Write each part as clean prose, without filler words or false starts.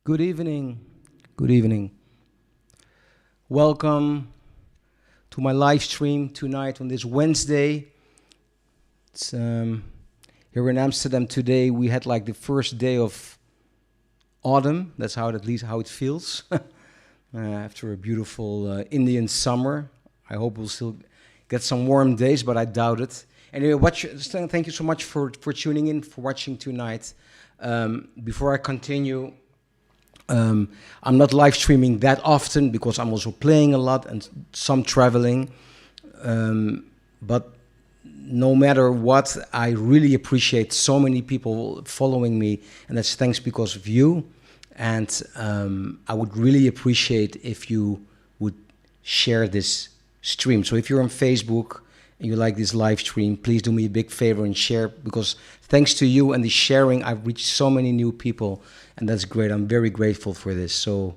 Good evening. Good evening. Welcome to my live stream tonight on this Wednesday. It's here in Amsterdam today. We had like the first day of autumn. That's how at least how it feels after a beautiful Indian summer. I hope we'll still get some warm days, but I doubt it. Anyway, thank you so much for tuning in, for watching tonight. Before I continue, I'm not live streaming that often because I'm also playing a lot and some traveling. But no matter what, I really appreciate so many people following me, and that's thanks because of you. And I would really appreciate if you would share this stream. So if you're on Facebook and you like this live stream, please do me a big favor and share, because thanks to you and the sharing, I've reached so many new people, and that's great. I'm very grateful for this. So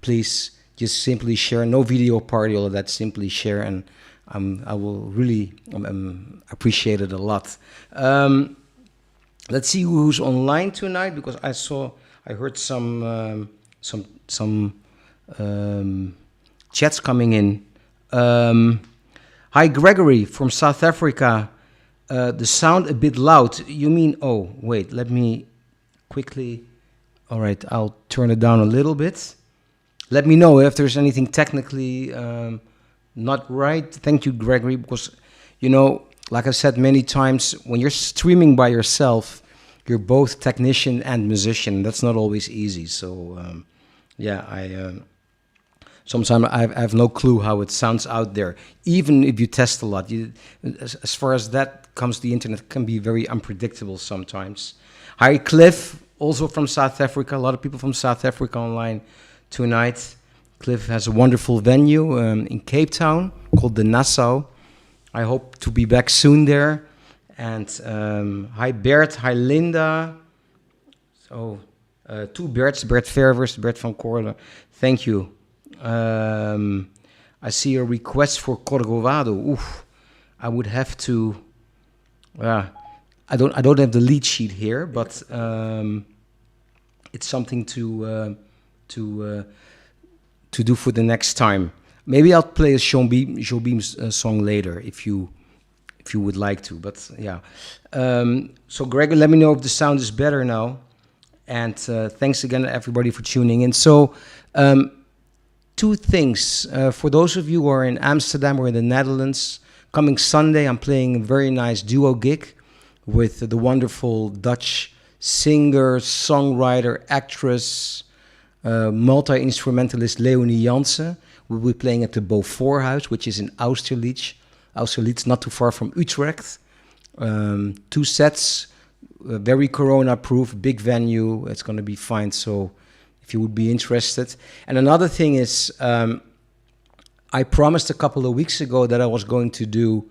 please just simply share. No video party, all of that. Simply share, and I will really appreciate it a lot. Let's see who's online tonight, because I heard some chats coming in. Hi, Gregory from South Africa. The sound a bit loud. You mean, oh, wait, let me quickly. All right, I'll turn it down a little bit. Let me know if there's anything technically not right. Thank you, Gregory, because, you know, like I said many times, when you're streaming by yourself, you're both technician and musician. That's not always easy. So, yeah, sometimes I have no clue how it sounds out there. Even if you test a lot, as far as that comes, the internet can be very unpredictable sometimes. Hi, Cliff, also from South Africa. A lot of people from South Africa online tonight. Cliff has a wonderful venue in Cape Town called the Nassau. I hope to be back soon there. And hi, Bert. Hi, Linda. So, two Berts, Bert Ververs, Bert van Korlen. Thank you. I see a request for Corcovado. Oof, I would have to. I don't have the lead sheet here, but it's something to do for the next time. Maybe I'll play a Jobim's song later if you would like to. But yeah. So Greg, let me know if the sound is better now. And thanks again everybody for tuning in. So. Two things. For those of you who are in Amsterdam or in the Netherlands, coming Sunday I'm playing a very nice duo gig with the wonderful Dutch singer, songwriter, actress, multi-instrumentalist Leonie Jansen. We'll be playing at the Beaufort House, which is in Austerlitz, not too far from Utrecht. 2 sets, very corona-proof, big venue. It's going to be fine. So if you would be interested. And another thing is, I promised a couple of weeks ago that I was going to do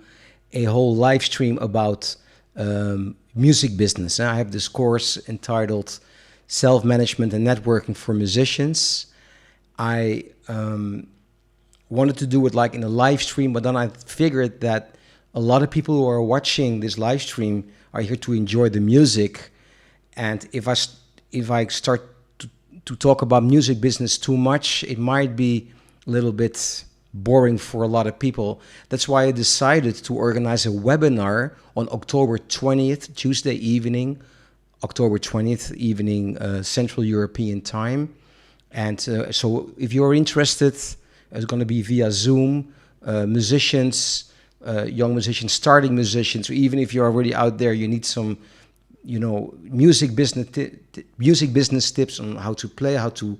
a whole live stream about music business. And I have this course entitled Self-Management and Networking for Musicians. I wanted to do it like in a live stream, but then I figured that a lot of people who are watching this live stream are here to enjoy the music. And if I start to talk about music business too much, it might be a little bit boring for a lot of people. That's why I decided to organize a webinar on October 20th, Tuesday evening, October 20th evening, Central European time. And so if you're interested, it's going to be via Zoom, musicians, young musicians, starting musicians, or even if you're already out there, you need some music business tips on how to play, how to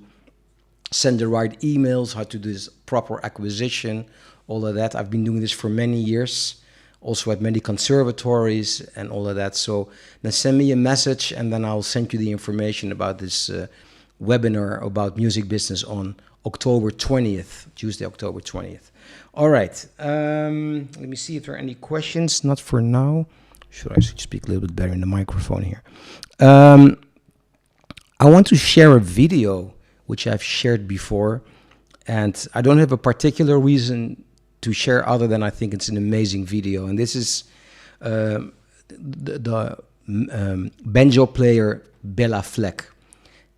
send the right emails, how to do this proper acquisition, all of that. I've been doing this for many years, also at many conservatories and all of that. So then send me a message and then I'll send you the information about this webinar about music business on October 20th, Tuesday, October 20th. All right. Let me see if there are any questions. Not for now. Should I speak a little bit better in the microphone here? I want to share a video which I've shared before, and I don't have a particular reason to share other than I think it's an amazing video. And this is the banjo player Bella Fleck.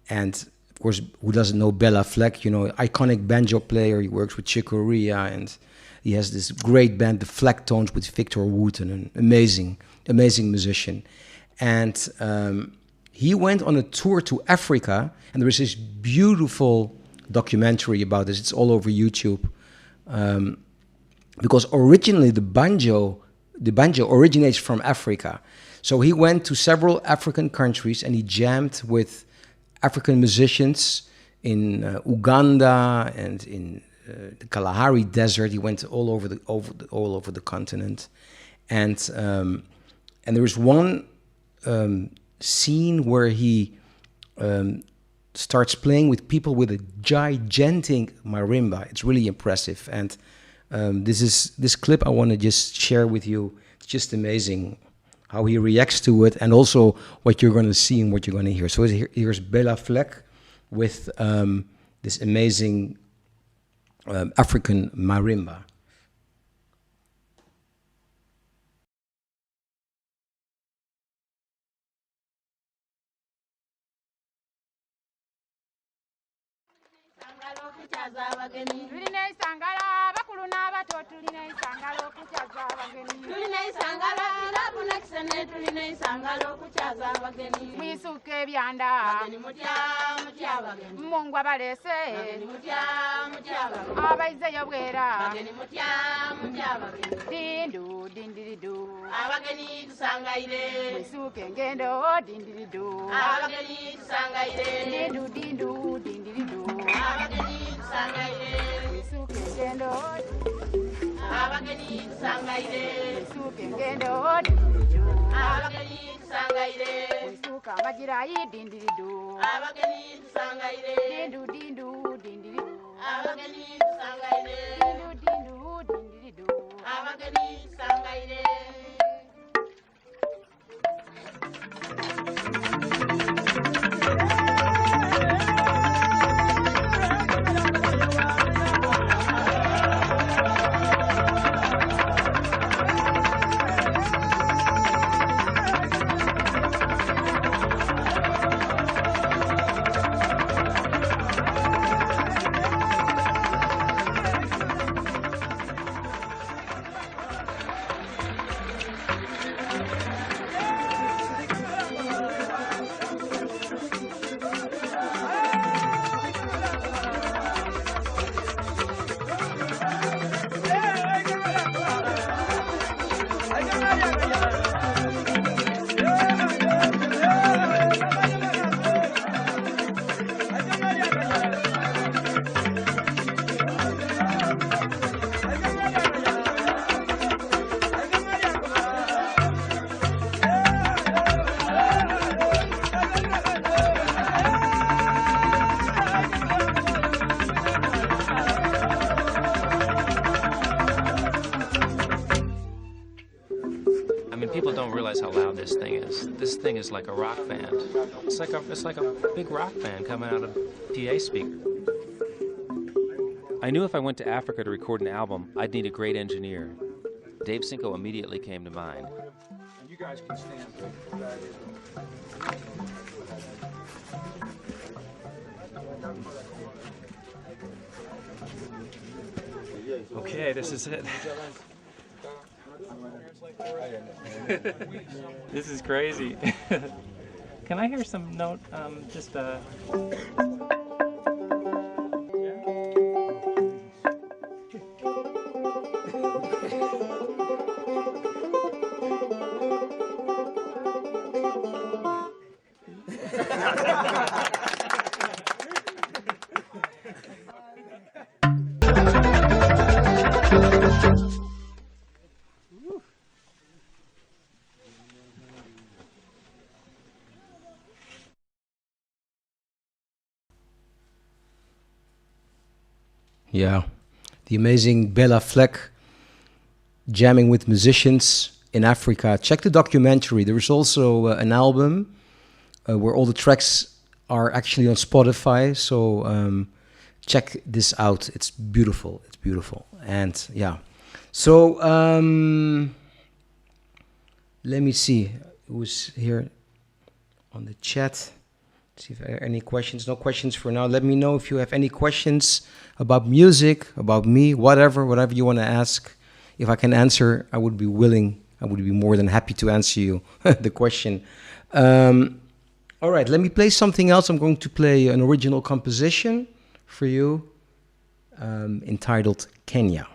And of course, who doesn't know Bela Fleck? You know, iconic banjo player. He works with Chick Corea, and he has this great band, the Fleck Tones, with Victor Wooten, an amazing musician. And he went on a tour to Africa, and there is this beautiful documentary about this. It's all over YouTube. Because originally the banjo originates from Africa. So he went to several African countries and he jammed with African musicians in Uganda and in the Kalahari Desert. He went all over the continent, and there was one scene where he starts playing with people with a gigantic marimba. It's really impressive, and this clip I want to just share with you. It's just amazing how he reacts to it, and also what you're going to see and what you're going to hear. So here's Bela Fleck with this amazing African marimba. Tulina isangala bakulu n'abato tulina isangala okukyaza abagenyi tulina isangala kilabu nakisene tulina isangala okukyaza abagenyi mwisuka ebyanda abagenyi mutya abagenyi mungwa balese abagenyi mutya abagenyi abaizeyo bwera abagenyi mutya abagenyi dindu dindiridu abagenyi tusangaire mwisuka engendo dindiridu abagenyi tusangaire dindu dindiridu abagenyi tusangaire mwisuka engendo abagenyi tusangaire mwisuka engendo abagenyi tusangaire mwisuka amagirayi dindiridu abagenyi tusangaire dindu dindiridu abagenyi tusangaire dindu dindiridu abagenyi tusangaire. People don't realize how loud this thing is. This thing is like a rock band. It's like a big rock band coming out of a PA speaker. I knew if I went to Africa to record an album, I'd need a great engineer. Dave Cinco immediately came to mind. You guys can stand. Okay, this is it. This is crazy. Can I hear some note? Yeah, the amazing Bela Fleck jamming with musicians in Africa. Check the documentary. There is also an album where all the tracks are actually on Spotify. So check this out. It's beautiful. It's beautiful. And yeah, so let me see who's here on the chat. See if there are any questions. No questions for now. Let me know if you have any questions about music, about me, whatever you want to ask. If I can answer, I would be willing. I would be more than happy to answer you the question. All right, let me play something else. I'm going to play an original composition for you entitled Kenya.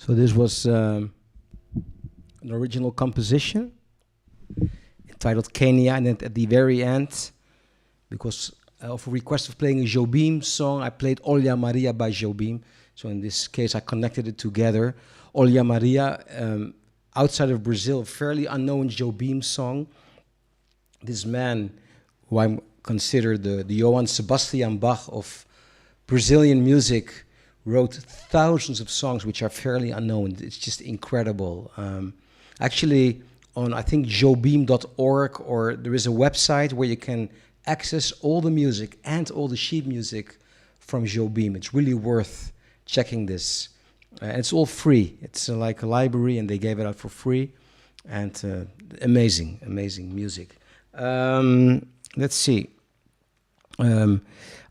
So this was an original composition entitled Kenya, and then at the very end, because of a request of playing a Jobim song, I played Olha Maria by Jobim. So in this case, I connected it together. Olha Maria, outside of Brazil, a fairly unknown Jobim song. This man, who I consider the Johann Sebastian Bach of Brazilian music, wrote thousands of songs which are fairly unknown. It's just incredible. Actually, on I think jobim.org, or there is a website where you can access all the music and all the sheet music from Jobim. It's really worth checking this. It's all free. It's like a library, and they gave it out for free. And amazing, amazing music. Let's see.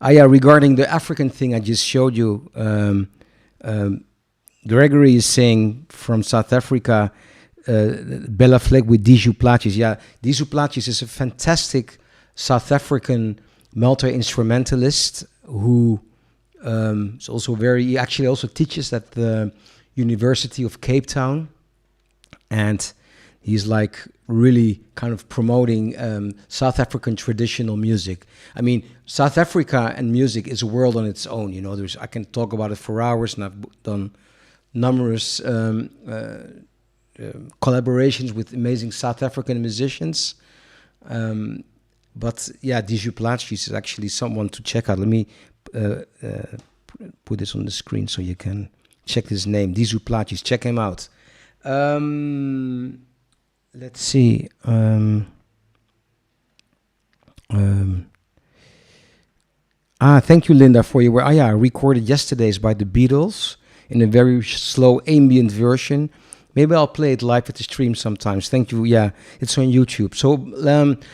Regarding the African thing I just showed you, Gregory is saying from South Africa, Bella Fleck with Diju Platjes. Yeah, Diju Platjes is a fantastic South African multi-instrumentalist who is also he actually also teaches at the University of Cape Town, and he's like really kind of promoting South African traditional music. I mean, South Africa and music is a world on its own. You know, I can talk about it for hours, and I've done numerous collaborations with amazing South African musicians. But yeah, Diju Platjes is actually someone to check out. Let me put this on the screen so you can check his name. Diju Platjes, check him out. Let's see. Thank you, Linda, for your. I recorded yesterday's by the Beatles in a very slow ambient version. Maybe I'll play it live at the stream sometimes. Thank you. Yeah, it's on YouTube. So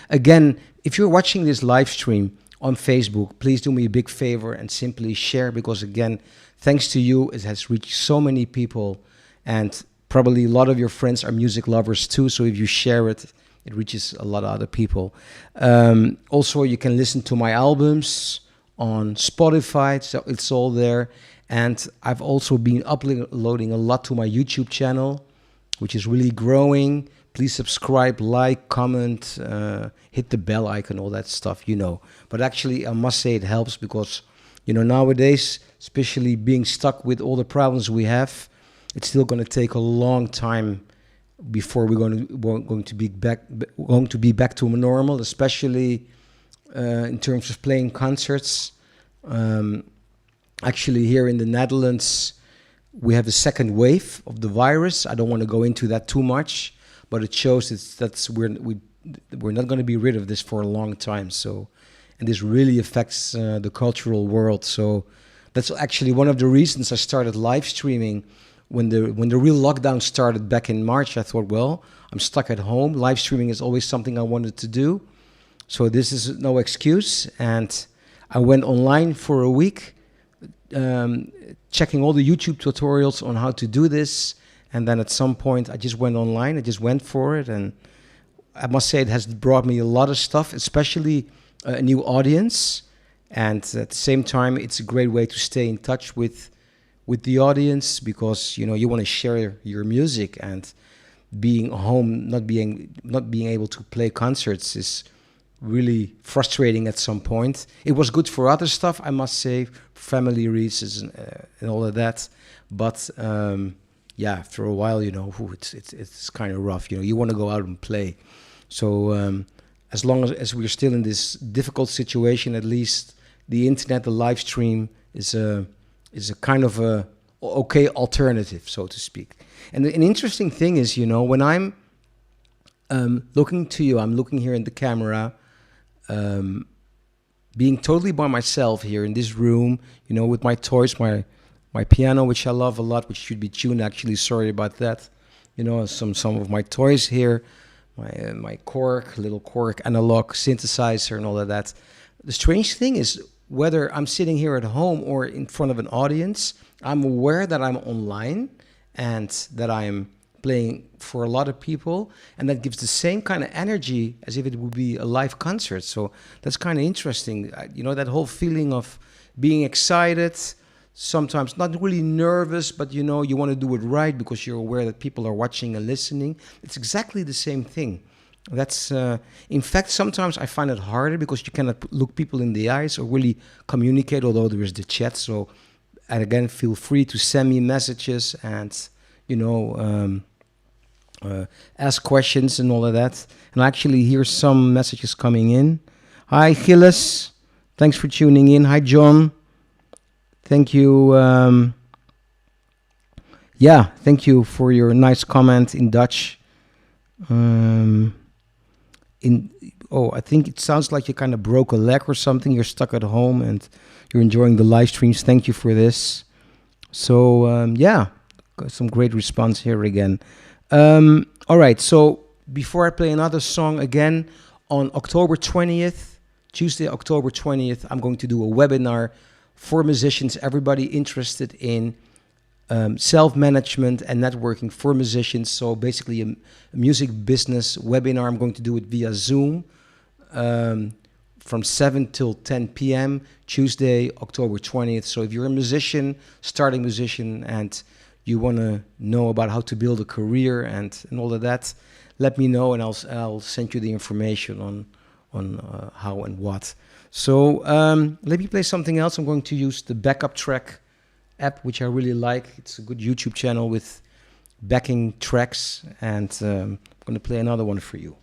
again, if you're watching this live stream on Facebook, please do me a big favor and simply share, because again, thanks to you, it has reached so many people, and probably a lot of your friends are music lovers too. So if you share it, it reaches a lot of other people. Also, you can listen to my albums on Spotify, so it's all there. And I've also been uploading a lot to my YouTube channel, which is really growing. Please subscribe, like, comment, hit the bell icon, all that stuff, you know. But actually, I must say it helps, because, you know, nowadays, especially being stuck with all the problems we have, it's still going to take a long time before we're going to be back to normal, especially in terms of playing concerts. Actually, here in the Netherlands, we have a second wave of the virus. I don't want to go into that too much, but it shows that we're not going to be rid of this for a long time. So, and this really affects the cultural world. So that's actually one of the reasons I started live streaming. When the real lockdown started back in March, I thought, well, I'm stuck at home. Live streaming is always something I wanted to do. So this is no excuse. And I went online for a week, checking all the YouTube tutorials on how to do this. And then at some point, I just went online. I just went for it. And I must say it has brought me a lot of stuff, especially a new audience. And at the same time, it's a great way to stay in touch with the audience, because, you know, you want to share your music, and being home, not being able to play concerts is really frustrating at some point. It was good for other stuff, I must say, family reasons and all of that. But yeah, after a while, you know, it's kind of rough. You know, you want to go out and play. So as long as we're still in this difficult situation, at least the internet, the live stream is a kind of a okay alternative, so to speak. And an interesting thing is, you know, when I'm looking to you, I'm looking here in the camera, being totally by myself here in this room, you know, with my toys, my piano, which I love a lot, which should be tuned actually, sorry about that. You know, some of my toys here, my little cork, analog synthesizer and all of that. The strange thing is, whether I'm sitting here at home or in front of an audience, I'm aware that I'm online and that I'm playing for a lot of people, and that gives the same kind of energy as if it would be a live concert. So that's kind of interesting. You know, that whole feeling of being excited, sometimes not really nervous, but you know, you want to do it right because you're aware that people are watching and listening. It's exactly the same thing. That's in fact, sometimes I find it harder because you cannot look people in the eyes or really communicate, although there is the chat. So, and again, feel free to send me messages and, you know, ask questions and all of that. And I actually hear some messages coming in. Hi, Gilles. Thanks for tuning in. Hi, John. Thank you. Yeah, thank you for your nice comment in Dutch. I think it sounds like you kind of broke a leg or something. You're stuck at home and you're enjoying the live streams. Thank you for this. So, yeah, got some great response here again. All right, so before I play another song again, on October 20th, Tuesday, October 20th, I'm going to do a webinar for musicians, everybody interested in self-management and networking for musicians. So basically a music business webinar. I'm going to do it via Zoom from 7 till 10 p.m. Tuesday, October 20th. So if you're a musician, starting musician, and you want to know about how to build a career and all of that, let me know and I'll send you the information on how and what. So let me play something else. I'm going to use the Backup Track app, which I really like. It's a good YouTube channel with backing tracks, and I'm going to play another one for you.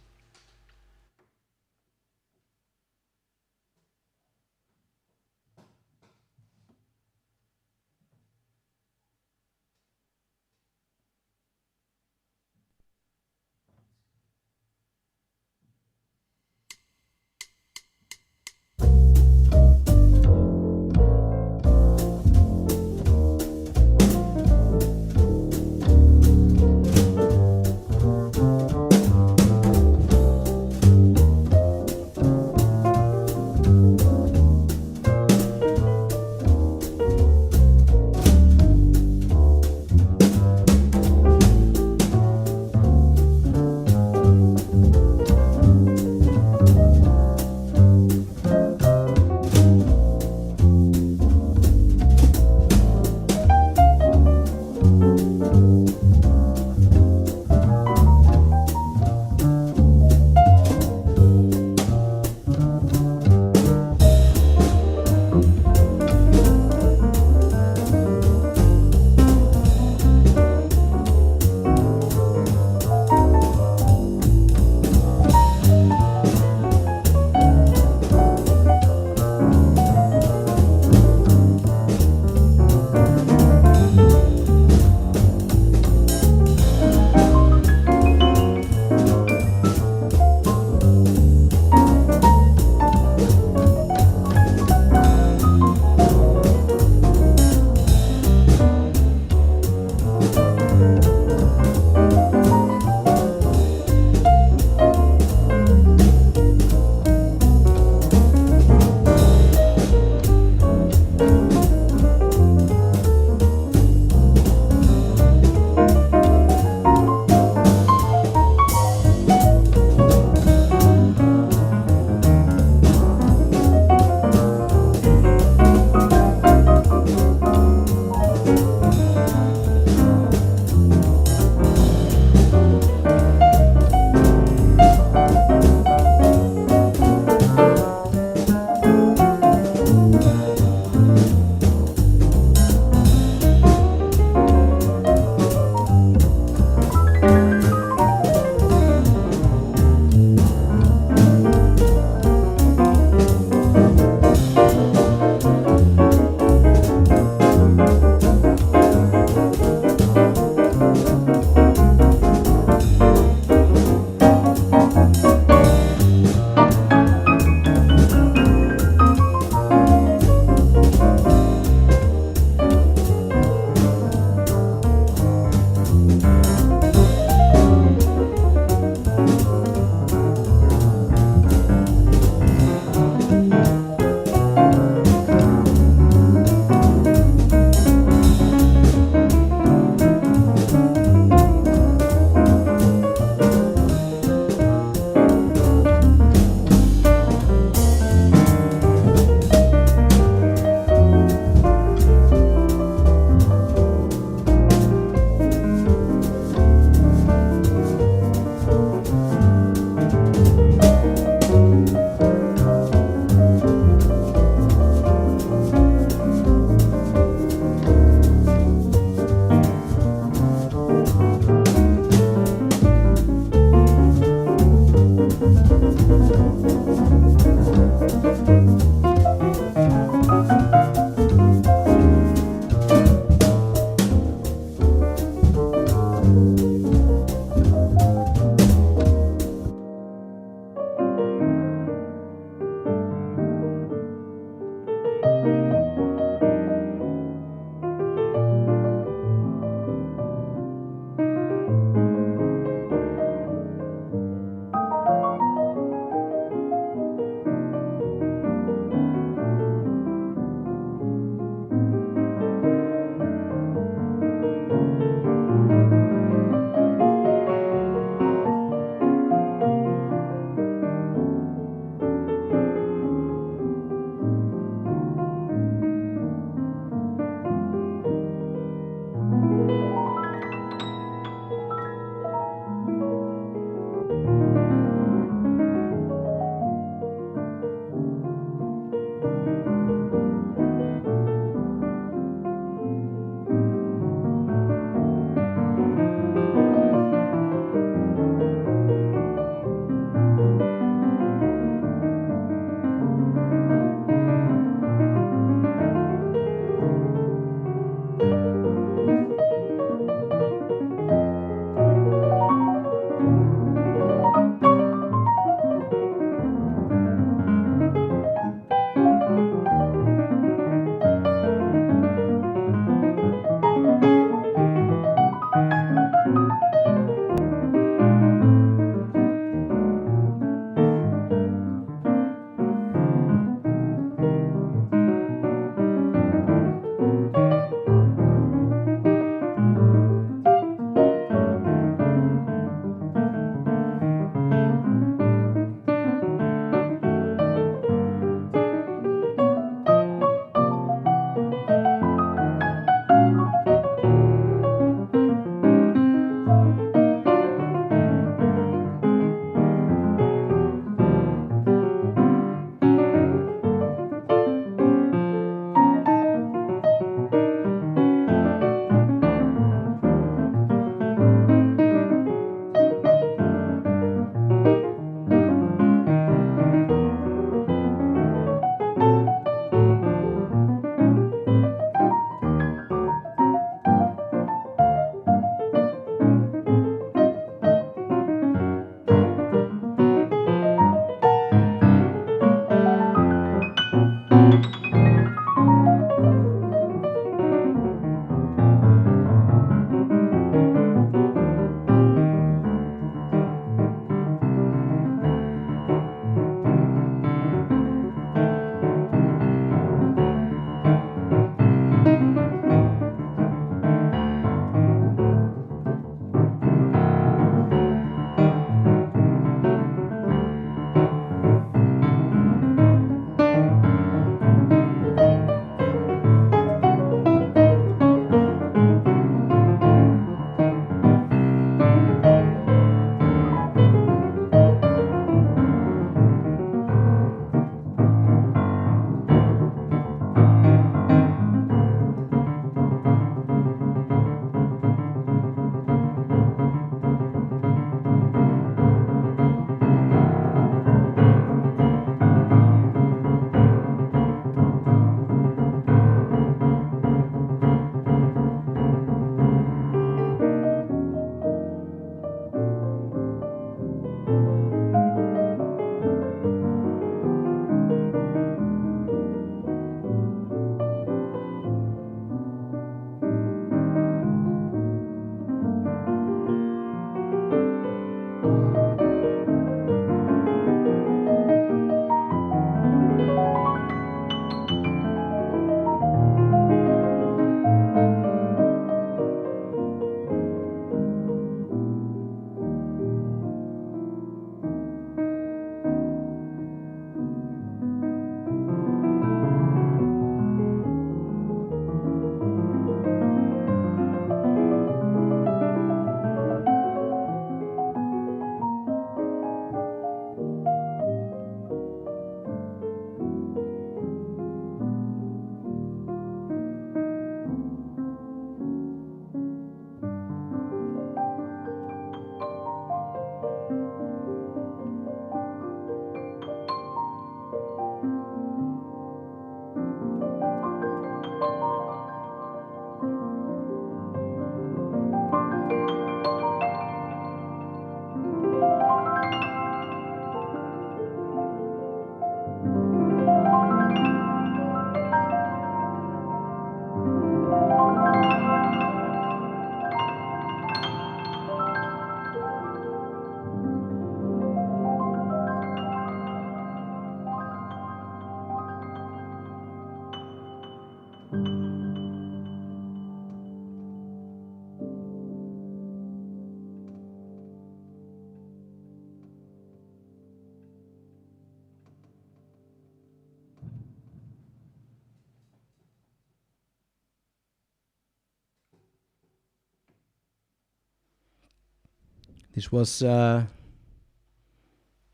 This was a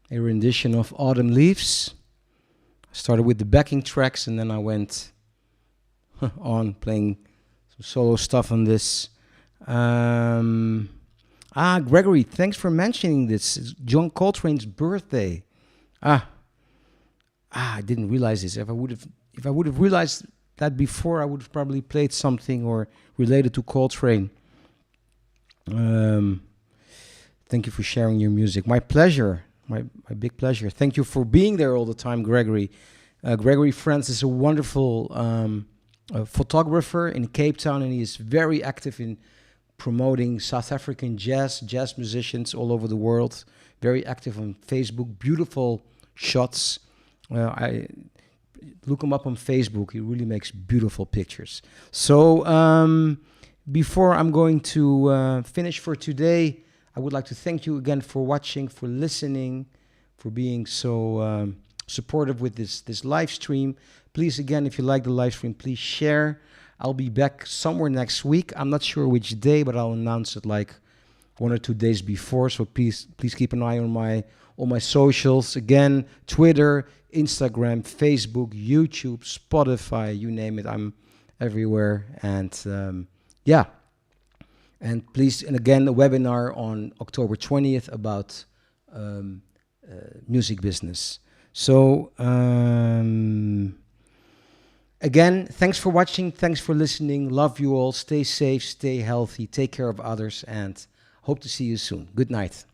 rendition of Autumn Leaves. I started with the backing tracks and then I went on playing some solo stuff on this. Gregory, thanks for mentioning this. It's John Coltrane's birthday. I didn't realize this. If I would have realized that before, I would have probably played something or related to Coltrane. Thank you for sharing your music. My pleasure. My big pleasure. Thank you for being there all the time, Gregory. Gregory France is a wonderful photographer in Cape Town, and he is very active in promoting South African jazz musicians all over the world. Very active on Facebook. Beautiful shots. I look him up on Facebook. He really makes beautiful pictures. So before I'm going to finish for today, I would like to thank you again for watching, for listening, for being so supportive with this live stream. Please, again, if you like the live stream, please share. I'll be back somewhere next week. I'm not sure which day, but I'll announce it like 1 or 2 days before. So please keep an eye on all my socials. Again, Twitter, Instagram, Facebook, YouTube, Spotify, you name it. I'm everywhere. And and please, and again, the webinar on October 20th about music business. So again, thanks for watching. Thanks for listening. Love you all. Stay safe, stay healthy, take care of others, and hope to see you soon. Good night.